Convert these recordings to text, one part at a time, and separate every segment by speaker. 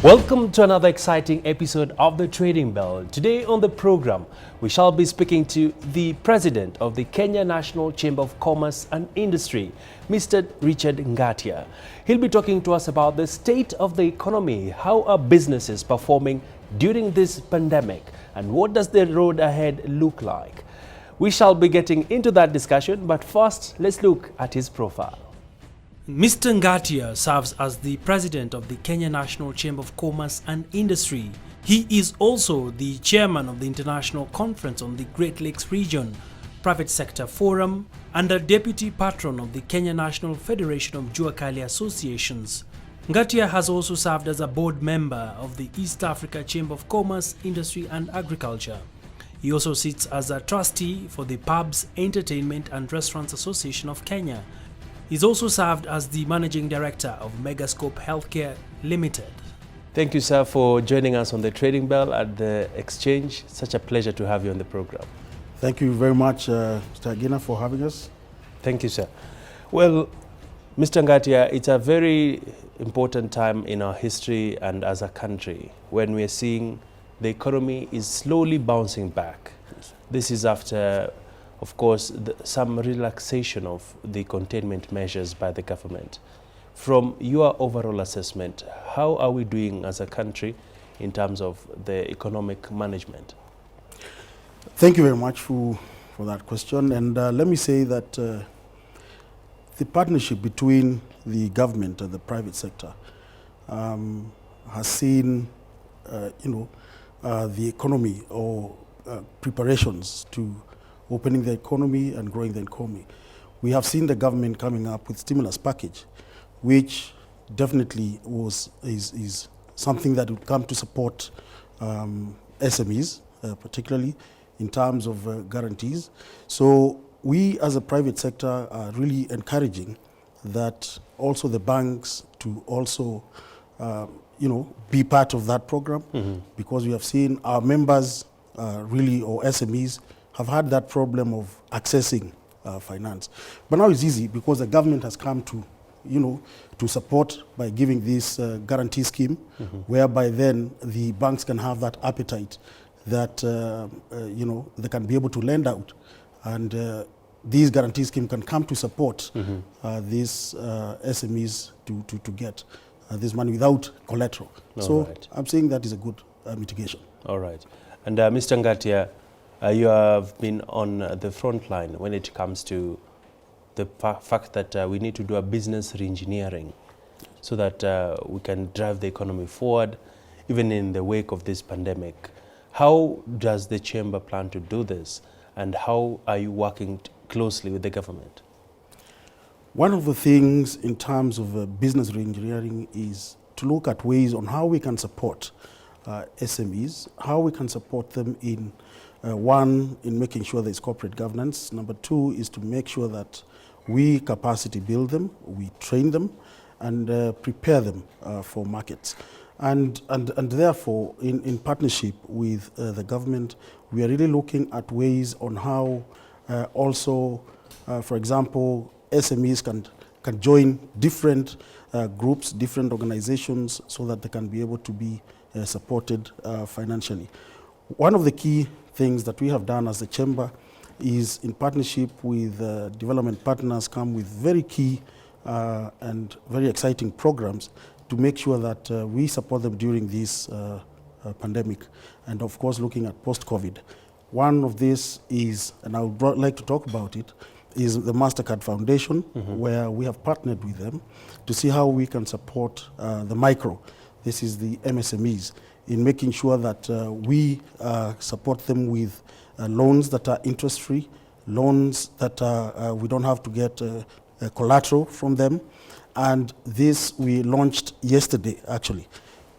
Speaker 1: Welcome to another exciting episode of the Trading Bell. Today on the program, we shall be speaking to the President of the Kenya National Chamber of Commerce and Industry, Mr. Richard Ngatia. He'll be talking to us about the state of the economy, how are businesses performing during this pandemic, and what does the road ahead look like. We shall be getting into that discussion, but first, let's look at his profile. Mr. Ngatia serves as the president of the Kenya National Chamber of Commerce and Industry. He is also the chairman of the International Conference on the Great Lakes Region, Private Sector Forum, and a deputy patron of the Kenya National Federation of Jua Kali Associations. Ngatia has also served as a board member of the East Africa Chamber of Commerce, Industry and Agriculture. He also sits as a trustee for the Pubs, Entertainment and Restaurants Association of Kenya. He's also served as the Managing Director of Megascope Healthcare Limited. Thank you, sir, for joining us on the Trading Bell at the Exchange. Such a pleasure to have you on the program.
Speaker 2: Thank you very much, Mr. Agina, for having us.
Speaker 1: Thank you, sir. Well, Mr. Ngatia, it's a very important time in our history and as a country when we are seeing the economy is slowly bouncing back. This is after, of course, some relaxation of the containment measures by the government. From your overall assessment, how are we doing as a country in terms of the economic management?
Speaker 2: Thank you very much for that question. And let me say that the partnership between the government and the private sector has seen, the economy or preparations to opening the economy and growing the economy. We have seen the government coming up with stimulus package, which definitely is something that would come to support SMEs, particularly in terms of guarantees. So we as a private sector are really encouraging that also the banks to also be part of that program, because we have seen our members really, or SMEs, have had that problem of accessing finance. But now it's easy because the government has come to, to support by giving this guarantee scheme, whereby then the banks can have that appetite that, they can be able to lend out. And these guarantee scheme can come to support these SMEs to get this money without collateral. I'm saying that is a good mitigation. All right.
Speaker 1: And Mr. Ngatia, you have been on the front line when it comes to the fact that we need to do a business re-engineering so that we can drive the economy forward, even in the wake of this pandemic. How does the chamber plan to do this, and how are you working closely with the government?
Speaker 2: One of the things in terms of business re-engineering is to look at ways on how we can support SMEs, how we can support them in one, in making sure there's corporate governance. Number two is to make sure that we capacity build them, we train them, and prepare them for markets. And therefore, in partnership with the government, we are really looking at ways on how also, for example, SMEs can join different groups, different organizations, so that they can be able to be supported financially. One of the key things that we have done as a chamber is, in partnership with development partners, come with very key and very exciting programs to make sure that we support them during this pandemic, and of course looking at post-COVID. One of this is, and I would like to talk about it, is the MasterCard Foundation, where we have partnered with them to see how we can support the micro. This is the MSMEs, in making sure that we support them with loans that are interest-free, loans that we don't have to get collateral from them. And this we launched yesterday, actually.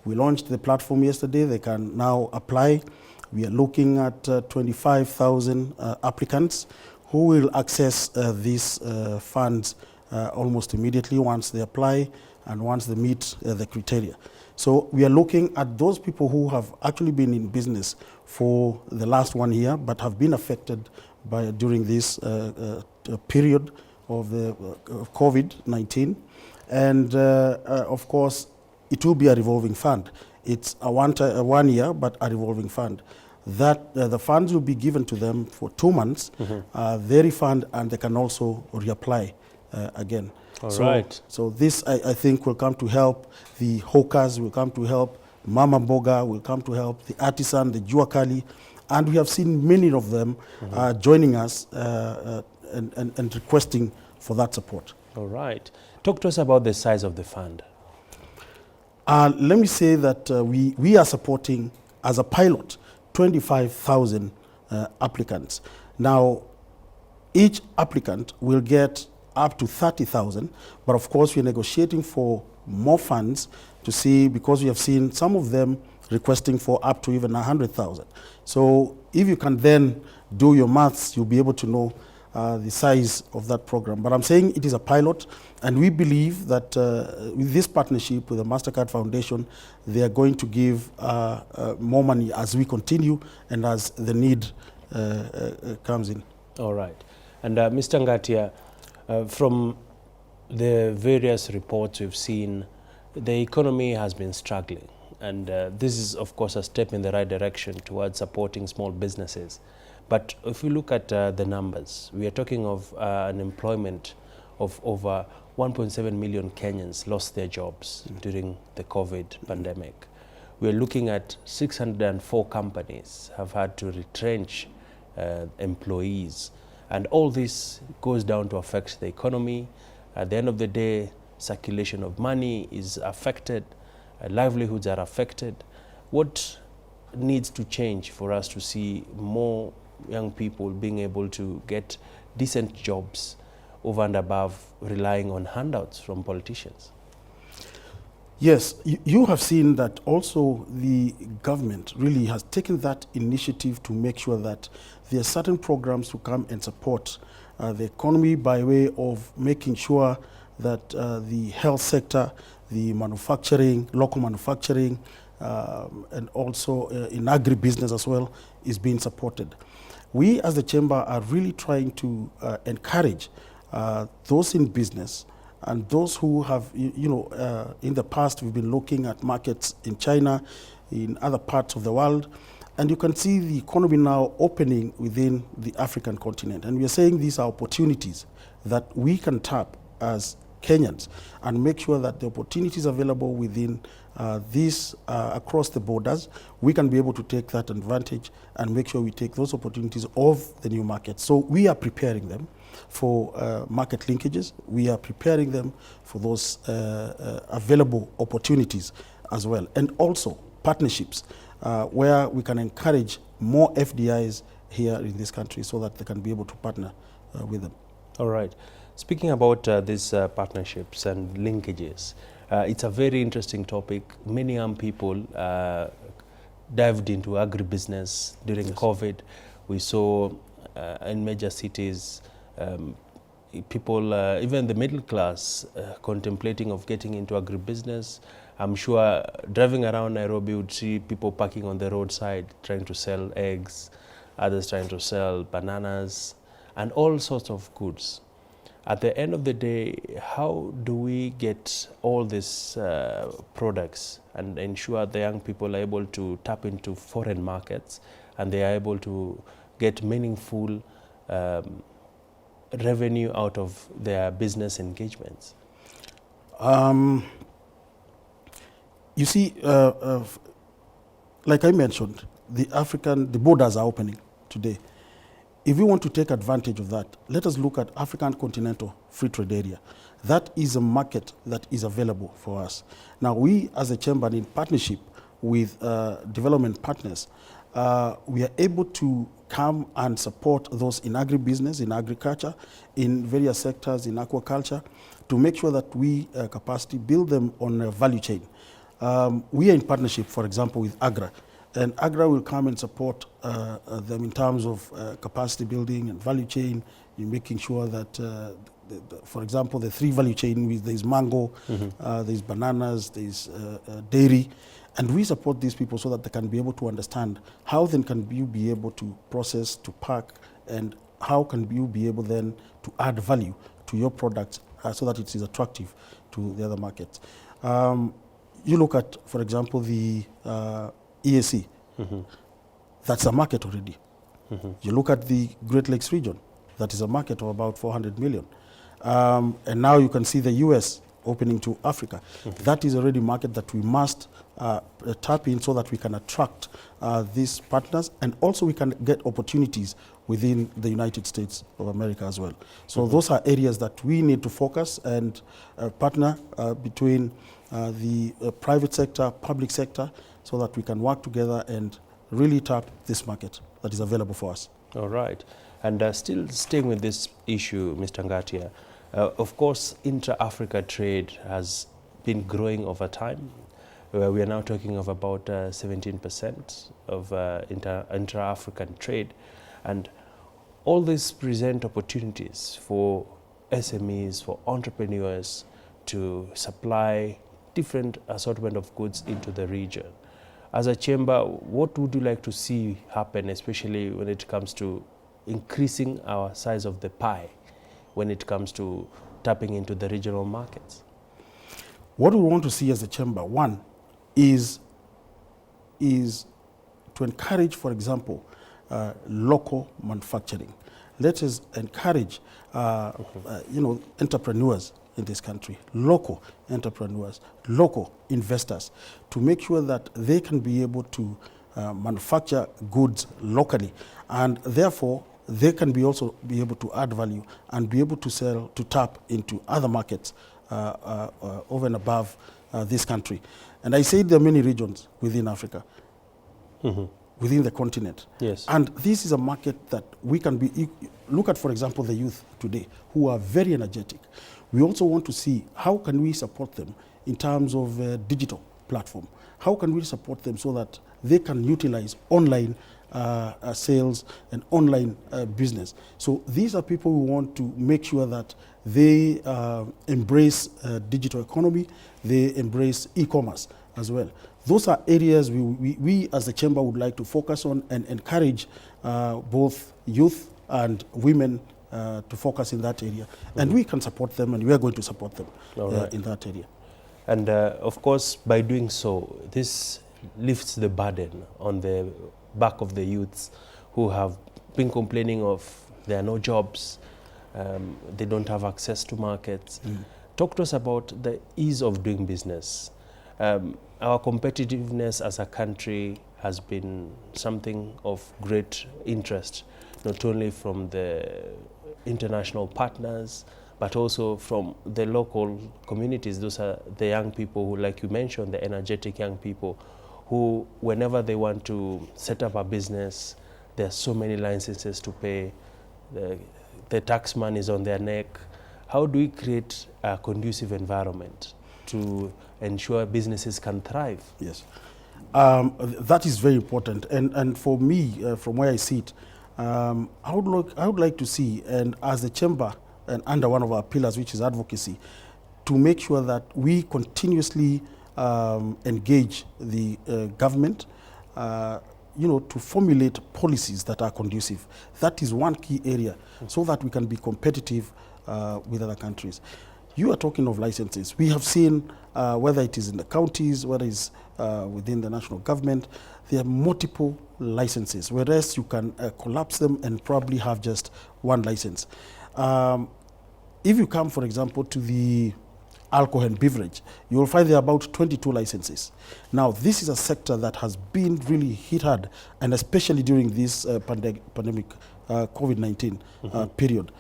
Speaker 2: We launched the platform yesterday. They can now apply. We are looking at 25,000 applicants who will access these funds almost immediately once they apply and once they meet the criteria. So we are looking at those people who have actually been in business for the last 1 year but have been affected during this period of the COVID-19. And of course, it will be a revolving fund. It's a 1 year, but a revolving fund. That the funds will be given to them for 2 months. They refund, and they can also reapply again.
Speaker 1: All right.
Speaker 2: So this, I think, will come to help the hawkers, will come to help Mama Mboga, will come to help the artisan, the Juakali, and we have seen many of them joining us and requesting for that support.
Speaker 1: All right. Talk to us about the size of the fund.
Speaker 2: Let me say that we are supporting, as a pilot, 25,000 applicants. Now, each applicant will get up to 30,000, but of course we're negotiating for more funds to see, because we have seen some of them requesting for up to even 100,000. So if you can then do your maths, you'll be able to know the size of that program. But I'm saying it is a pilot, and we believe that with this partnership with the MasterCard Foundation, they are going to give more money as we continue and as the need comes in.
Speaker 1: All right. And Mr. Ngatia, from the various reports we've seen, the economy has been struggling. And this is, of course, a step in the right direction towards supporting small businesses. But if we look at the numbers, we are talking of an employment of over 1.7 million Kenyans lost their jobs during the COVID pandemic. We are looking at 604 companies have had to retrench employees. And all this goes down to affect the economy. At the end of the day, circulation of money is affected, livelihoods are affected. What needs to change for us to see more young people being able to get decent jobs over and above relying on handouts from politicians?
Speaker 2: Yes, you have seen that also the government really has taken that initiative to make sure that there are certain programs to come and support the economy by way of making sure that the health sector, the manufacturing, local manufacturing, and also in agribusiness as well, is being supported. We as the chamber are really trying to encourage those in business and those who have, in the past we've been looking at markets in China, in other parts of the world, and you can see the economy now opening within the African continent. And we are saying these are opportunities that we can tap as Kenyans and make sure that the opportunities available within these across the borders, we can be able to take that advantage and make sure we take those opportunities of the new markets. So we are preparing them for market linkages. We are preparing them for those available opportunities as well. And also partnerships where we can encourage more FDIs here in this country so that they can be able to partner with them.
Speaker 1: All right. Speaking about these partnerships and linkages, it's a very interesting topic. Many young people dived into agribusiness during COVID. We saw in major cities people, even the middle class, contemplating of getting into agribusiness. I'm sure driving around Nairobi would see people parking on the roadside trying to sell eggs, others trying to sell bananas, and all sorts of goods. At the end of the day, how do we get all these products and ensure the young people are able to tap into foreign markets and they are able to get meaningful revenue out of their business engagements?
Speaker 2: You see, like I mentioned, the borders are opening today. If we want to take advantage of that, let us look at African Continental Free Trade Area. That is a market that is available for us. Now, we as a chamber, in partnership with development partners, we are able to come and support those in agribusiness, in agriculture, in various sectors, in aquaculture, to make sure that we capacity build them on a value chain. We are in partnership, for example, with AGRA. And AGRA will come and support them in terms of capacity building and value chain, in making sure that, for example, the three value chain, there's mango, there's bananas, there's dairy, and we support these people so that they can be able to understand how then can you be able to process, to pack, and how can you be able then to add value to your product so that it is attractive to the other markets. you look at, for example, the EAC, that's a market already. You look at the Great Lakes region, that is a market of about 400 million. And now you can see the US opening to Africa. That is already a market that we must tap in so that we can attract these partners, and also we can get opportunities within the United States of America as well. So those are areas that we need to focus and partner between the private sector, public sector, so that we can work together and really tap this market that is available for us.
Speaker 1: All right. And still staying with this issue, Mr. Ngatia, of course, intra-Africa trade has been growing over time. We are now talking of about 17% of intra-African trade. And all this present opportunities for SMEs, for entrepreneurs to supply different assortment of goods into the region. As a chamber, what would you like to see happen, especially when it comes to increasing our size of the pie, when it comes to tapping into the regional markets?
Speaker 2: What we want to see as a chamber, one, is to encourage, for example, local manufacturing. Let us encourage, entrepreneurs in this country, local entrepreneurs, local investors, to make sure that they can be able to manufacture goods locally, and therefore they can be also be able to add value and be able to sell, to tap into other markets over and above this country. And I say there are many regions within Africa, within the continent.
Speaker 1: Yes.
Speaker 2: And this is a market that we can be, look at, for example, the youth today, who are very energetic. We also want to see how can we support them in terms of digital platform. How can we support them so that they can utilize online sales and online business. So these are people who want to make sure that they embrace digital economy, they embrace e-commerce as well. Those are areas we as the chamber would like to focus on and encourage both youth and women to focus in that area. And we can support them, and we are going to support them in that area.
Speaker 1: And of course, by doing so, this lifts the burden on the back of the youths who have been complaining of there are no jobs, they don't have access to markets. Talk to us about the ease of doing business. Our competitiveness as a country has been something of great interest, not only from the international partners, but also from the local communities. Those are the young people who, like you mentioned, the energetic young people who, whenever they want to set up a business, there are so many licenses to pay, the tax man is on their neck. How do we create a conducive environment to ensure businesses can thrive?
Speaker 2: Yes, that is very important. And for me, from where I sit, I would like to see, and as the chamber, and under one of our pillars, which is advocacy, to make sure that we continuously engage the government, to formulate policies that are conducive. That is one key area, so that we can be competitive with other countries. You are talking of licenses. We have seen, whether it is in the counties, whether it's within the national government, there are multiple licenses, whereas you can collapse them and probably have just one license. If you come, for example, to the alcohol and beverage, you will find there are about 22 licenses. Now, this is a sector that has been really hit hard, and especially during this pandemic, COVID-19 period.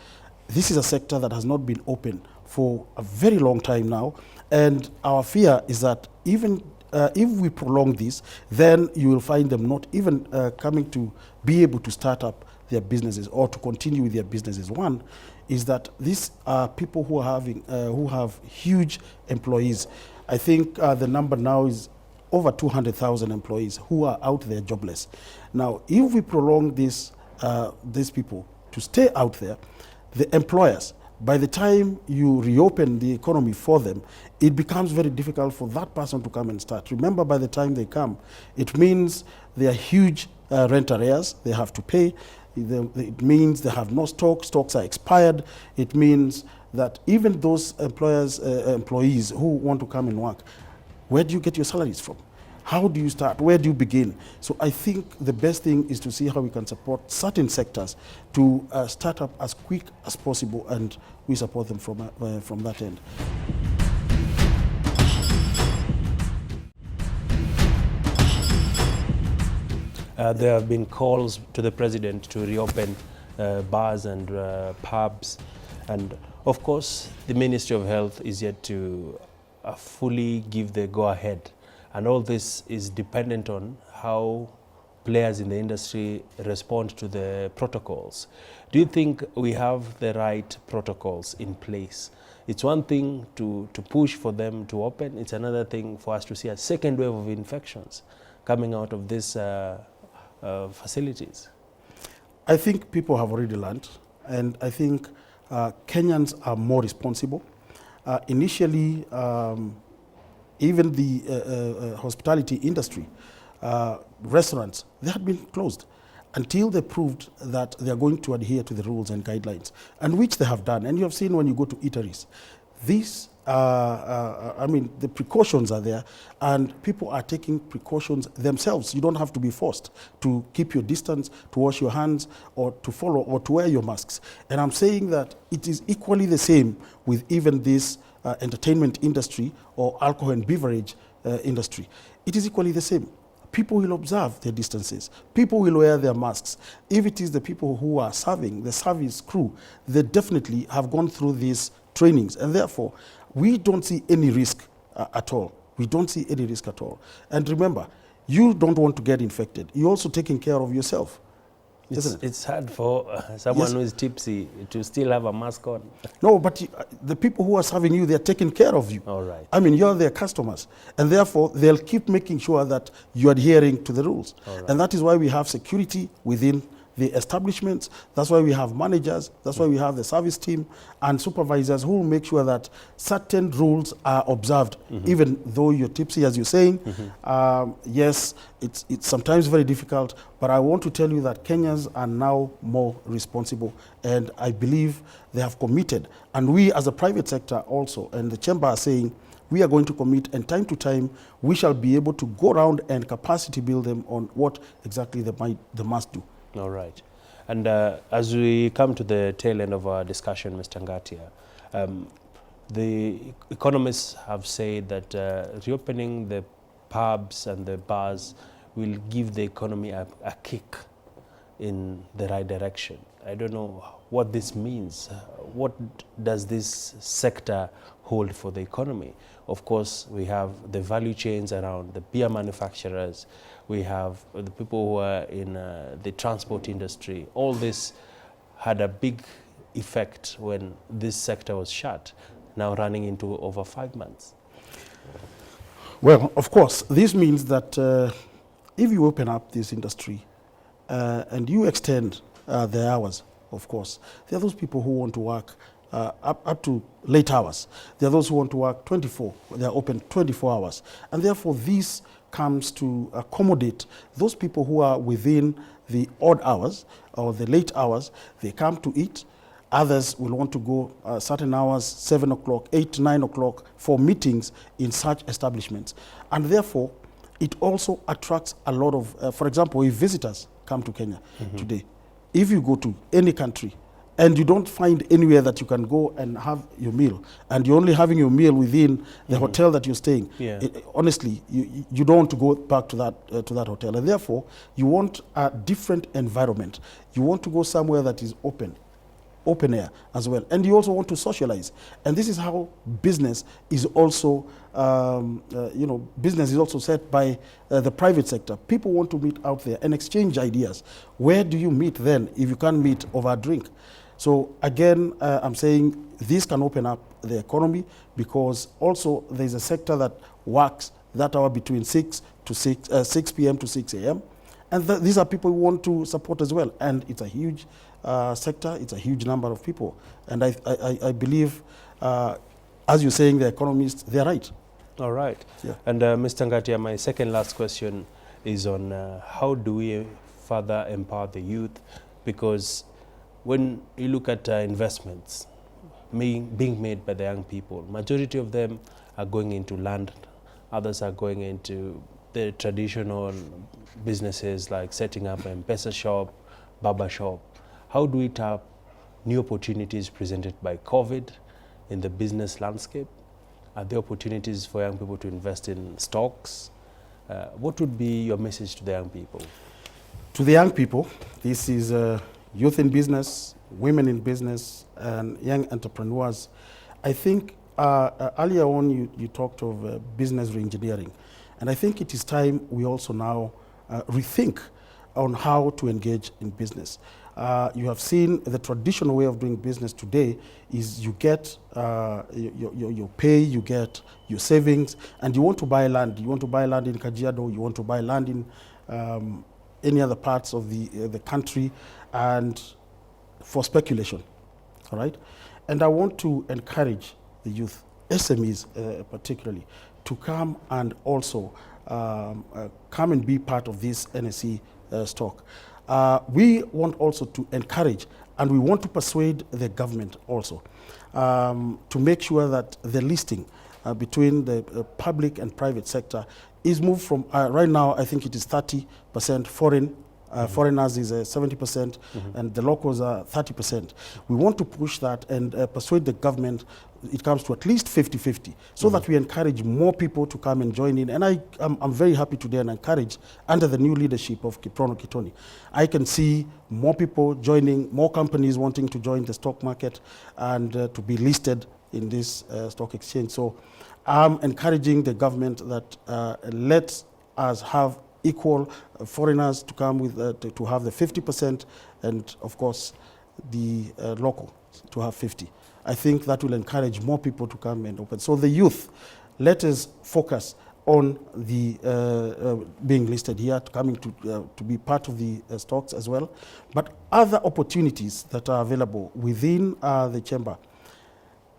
Speaker 2: This is a sector that has not been open for a very long time now, and our fear is that even if we prolong this, then you will find them not even coming to be able to start up their businesses or to continue with their businesses. One is that these are people who are who have huge employees. I think the number now is over 200,000 employees who are out there jobless. Now, if we prolong this, these people to stay out there, the employers, by the time you reopen the economy for them, it becomes very difficult for that person to come and start. Remember, by the time they come, it means there are huge rent arrears they have to pay. It means they have no stocks are expired. It means that even those employees who want to come and work, Where do you get your salaries from? How do you start? Where do you begin? So I think the best thing is to see how we can support certain sectors to start up as quick as possible, and we support them from that end.
Speaker 1: There have been calls to the president to reopen bars and pubs, and of course the Ministry of Health is yet to fully give the go-ahead, and all this is dependent on how players in the industry respond to the protocols. Do you think we have the right protocols in place? It's one thing to push for them to open, it's another thing for us to see a second wave of infections coming out of these facilities.
Speaker 2: I think people have already learned, and I think Kenyans are more responsible. Initially, even the hospitality industry, restaurants, they had been closed until they proved that they are going to adhere to the rules and guidelines, and which they have done. And you have seen when you go to eateries, these, I mean, the precautions are there, and people are taking precautions themselves. You don't have to be forced to keep your distance, to wash your hands, or to follow, or to wear your masks. And I'm saying that it is equally the same with even this entertainment industry or alcohol and beverage industry. It is equally the same. People will observe their distances. People will wear their masks. If it is the people who are serving, the service crew, they definitely have gone through these trainings, and therefore we don't see any risk at all. We don't see any risk at all. And remember, you don't want to get infected. You're also taking care of yourself.
Speaker 1: It's hard for someone who is tipsy to still have a mask on.
Speaker 2: No, but the people who are serving you, they're taking care of you.
Speaker 1: All right.
Speaker 2: I mean, you're their customers, and therefore they'll keep making sure that you're adhering to the rules. Right. And that is why we have security within the establishments. That's why we have managers. That's why we have the service team and supervisors who will make sure that certain rules are observed, even though you're tipsy, as you're saying. Yes, it's sometimes very difficult, but I want to tell you that Kenyans are now more responsible, and I believe they have committed. And we as a private sector also, and the chamber are saying, we are going to commit, and time to time, we shall be able to go around and capacity build them on what exactly they must do.
Speaker 1: All right. And as we come to the tail end of our discussion, Mr. Ngatia, the economists have said that reopening the pubs and the bars will give the economy a kick in the right direction. I don't know what this means. What does this sector hold for the economy? Of course, we have the value chains around the beer manufacturers. We have the people who are in the transport industry. All this had a big effect when this sector was shut, now running into over 5 months.
Speaker 2: Well, of course, this means that if you open up this industry and you extend the hours, of course, there are those people who want to work up to late hours. There are those who want to work 24. They are open 24 hours. And therefore, this comes to accommodate those people who are within the odd hours or the late hours. They come to eat. Others will want to go certain hours, 7 o'clock, 8, 9 o'clock, for meetings in such establishments. And therefore, it also attracts a lot of, for example, if visitors come to Kenya today, if you go to any country and you don't find anywhere that you can go and have your meal, and you're only having your meal within the hotel that you're staying, honestly, you don't want to go back to that hotel. And therefore, you want a different environment. You want to go somewhere that is open air as well. And you also want to socialize. And this is how business is also, business is also set by the private sector. People want to meet out there and exchange ideas. Where do you meet then if you can't meet over a drink? So again, I'm saying this can open up the economy, because also there's a sector that works that hour between 6 p.m. to 6 a.m. And these are people who want to support as well. And it's a huge sector, it's a huge number of people. And I believe, as you're saying, the economists, they're right.
Speaker 1: All right.
Speaker 2: Yeah.
Speaker 1: And Mr. Ngatia, my second last question is on how do we further empower the youth? Because when you look at investments being made by the young people, majority of them are going into land Others are going into the traditional businesses like setting up an M-Pesa shop, barber shop. How do we tap new opportunities presented by COVID in the business landscape? Are there opportunities for young people to invest in stocks? What would be your message to the young people?
Speaker 2: To the young people, this is youth in business, women in business, and young entrepreneurs. I think earlier on you talked of business reengineering. And I think it is time we also now rethink on how to engage in business. You have seen the traditional way of doing business today is you get your pay, you get your savings, and you want to buy land. You want to buy land in Kajiado, you want to buy land in any other parts of the country, and for speculation, all right? And I want to encourage the youth, SMEs particularly, to come and also come and be part of this NSE stock. We want also to encourage, and we want to persuade the government also to make sure that the listing between the public and private sector is moved from, right now I think it is 30% foreign, foreigners is 70%, and the locals are 30%. We want to push that and persuade the government it comes to at least 50-50, so that we encourage more people to come and join in. And I'm very happy today and encourage, under the new leadership of Kiprono Kitoni, I can see more people joining, more companies wanting to join the stock market and to be listed in this stock exchange. So I'm encouraging the government that let us have equal foreigners to come with, to have the 50%, and of course the local to have 50. I think that will encourage more people to come and open. So the youth, let us focus on the being listed here, coming to be part of the stocks as well. But other opportunities that are available within the chamber,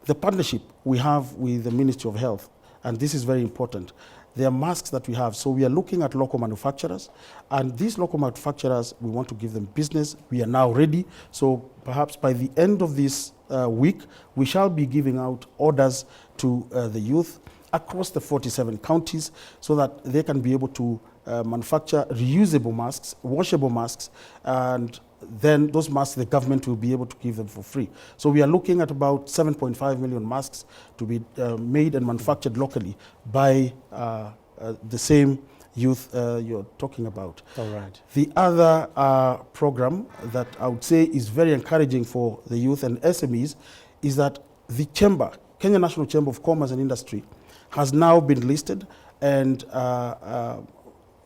Speaker 2: the partnership we have with the Ministry of Health, and this is very important. There are masks that we have. So we are looking at local manufacturers, and these local manufacturers, we want to give them business. We are now ready. So perhaps by the end of this week, we shall be giving out orders to the youth across the 47 counties so that they can be able to manufacture reusable masks, washable masks, and then those masks the government will be able to give them for free. So we are looking at about 7.5 million masks to be made and manufactured locally by the same youth you're talking about.
Speaker 1: All right.
Speaker 2: The other program that I would say is very encouraging for the youth and SMEs is that the chamber, Kenya National Chamber of Commerce and Industry, has now been listed, and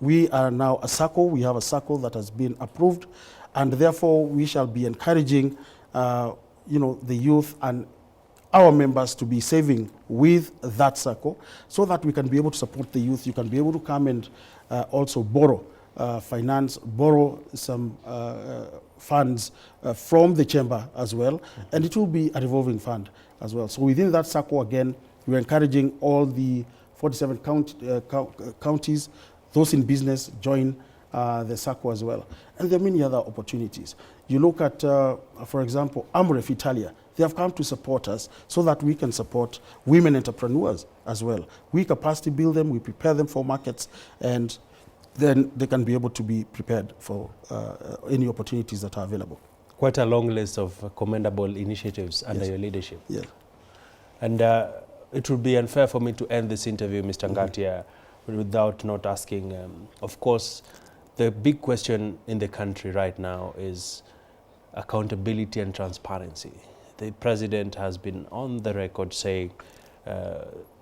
Speaker 2: we are now a circle. We have a circle that has been approved, and therefore we shall be encouraging the youth and our members to be saving with that circle so that we can be able to support the youth. You can be able to come and also borrow finance, borrow some funds from the chamber as well, and it will be a revolving fund as well. So within that circle, again, we're encouraging all the 47 counties, those in business, join the circle as well. And there are many other opportunities. You look at, for example, Amref Italia. They have come to support us so that we can support women entrepreneurs as well. We capacity build them, we prepare them for markets, and then they can be able to be prepared for any opportunities that are available.
Speaker 1: Quite a long list of commendable initiatives under your leadership.
Speaker 2: Yes.
Speaker 1: And it would be unfair for me to end this interview, Mr. Ngatia, without not asking, of course, the big question in the country right now is accountability and transparency. The president has been on the record saying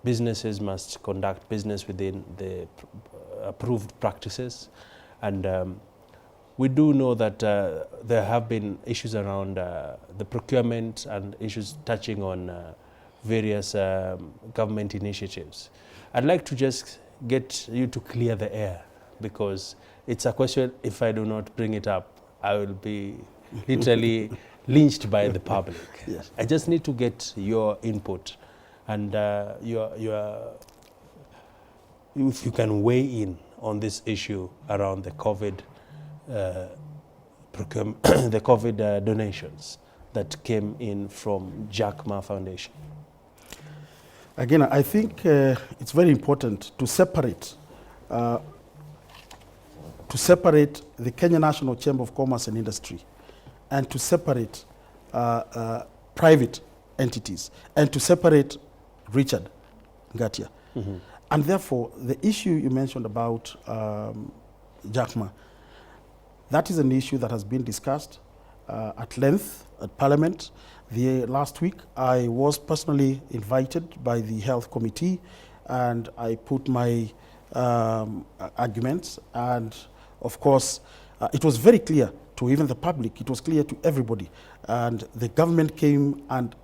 Speaker 1: businesses must conduct business within the approved practices. And we do know that there have been issues around the procurement and issues touching on various government initiatives. I'd like to just get you to clear the air, because it's a question, if I do not bring it up, I will be literally lynched by the public.
Speaker 2: Yes.
Speaker 1: I just need to get your input, and if you can weigh in on this issue around the COVID the COVID donations that came in from Jack Ma Foundation.
Speaker 2: Again, I think it's very important to separate the Kenya National Chamber of Commerce and Industry, and to separate private entities, and to separate Richard Ngatia.
Speaker 1: Mm-hmm.
Speaker 2: And therefore, the issue you mentioned about Jack Ma, that is an issue that has been discussed at length at Parliament. Last week, I was personally invited by the Health Committee, and I put my arguments, and of course, it was very clear to even the public, it was clear to everybody, and the government came and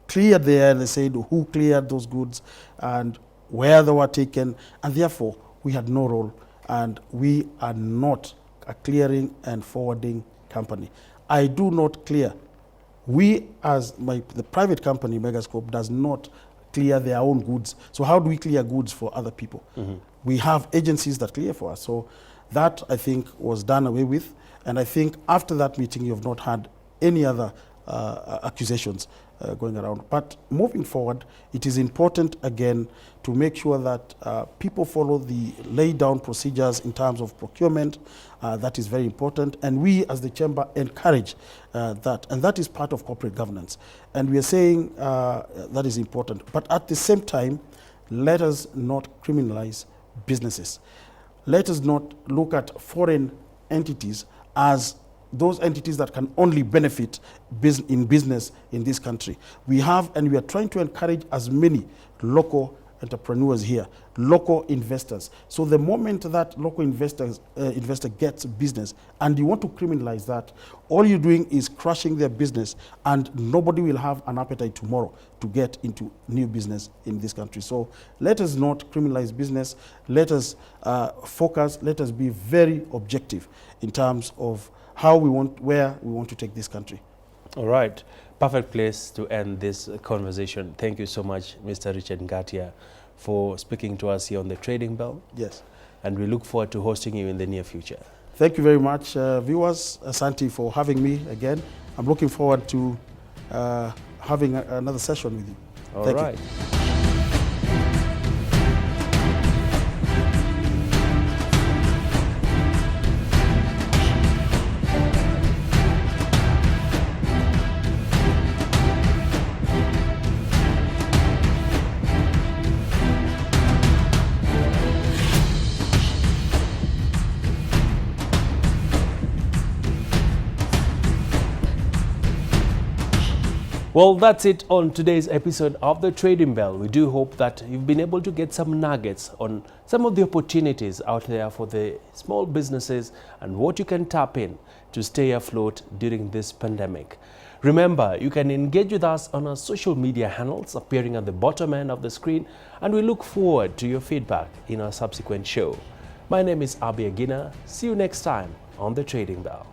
Speaker 2: cleared there, and they said who cleared those goods and where they were taken, and therefore we had no role, and we are not a clearing and forwarding company. I do not clear. We, as the private company, Megascope, does not clear their own goods. So how do we clear goods for other people? Mm-hmm. We have agencies that clear for us. So that, I think, was done away with. And I think after that meeting, you have not had any other accusations going around. But moving forward, it is important, again, to make sure that people follow the laid down procedures in terms of procurement. That is very important. And we, as the chamber, encourage that. And that is part of corporate governance. And we are saying that is important. But at the same time, let us not criminalize businesses. Let us not look at foreign entities as those entities that can only benefit in business in this country. We have, and we are trying to encourage as many local entrepreneurs here, local investors. So the moment that local investor gets business and you want to criminalize that, all you're doing is crushing their business, and nobody will have an appetite tomorrow to get into new business in this country. So let us not criminalize business. Let us focus. Let us be very objective in terms of where we want to take this country.
Speaker 1: All right. Perfect place to end this conversation. Thank you so much, Mr. Richard Ngatia, for speaking to us here on the Trading Bell.
Speaker 2: Yes.
Speaker 1: And we look forward to hosting you in the near future.
Speaker 2: Thank you very much, viewers. Asante for having me again. I'm looking forward to having another session with you.
Speaker 1: All right. Well, that's it on today's episode of the Trading Bell. We do hope that you've been able to get some nuggets on some of the opportunities out there for the small businesses and what you can tap in to stay afloat during this pandemic. Remember, you can engage with us on our social media handles appearing at the bottom end of the screen, and we look forward to your feedback in our subsequent show. My name is Agina. See you next time on the Trading Bell.